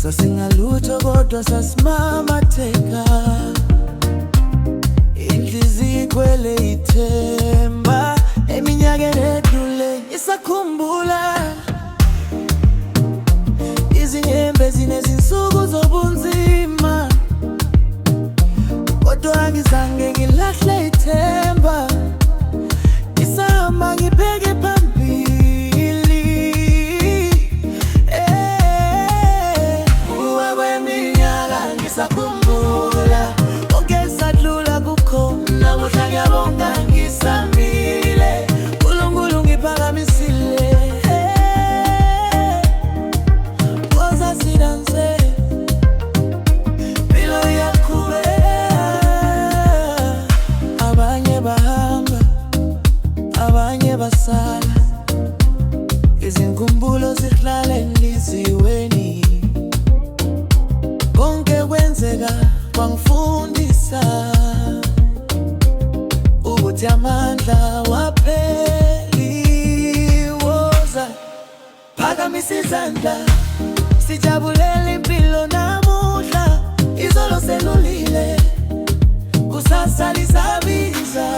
Sasingalutho kodwa sasimamatheka, inhliziyo ikwele ithemba. Eminyakeni edlule isakhumbula izinyembe zinezinsuku zobunzima, kodwa angizange ngilahle ithemba. Ngisahamba ngibheke phambili, kuwa kweminyaka ngisakhumbula konke esadlula kukhona. Namuhla ngiyabonga ngisamile, uNkulunkulu ngiphakamisile. Woza sidanse, impilo iyaqhubeka. Abanye bahamba, abanye basala, izinkumbulo zihlala enhliziyweni. Konke kwenzeka kwangifundisa ukuthi amandla wapheli. Woza phakamisa izandla, sijabulele impilo namuhla. Izolo selulile, kusasa lizabiza.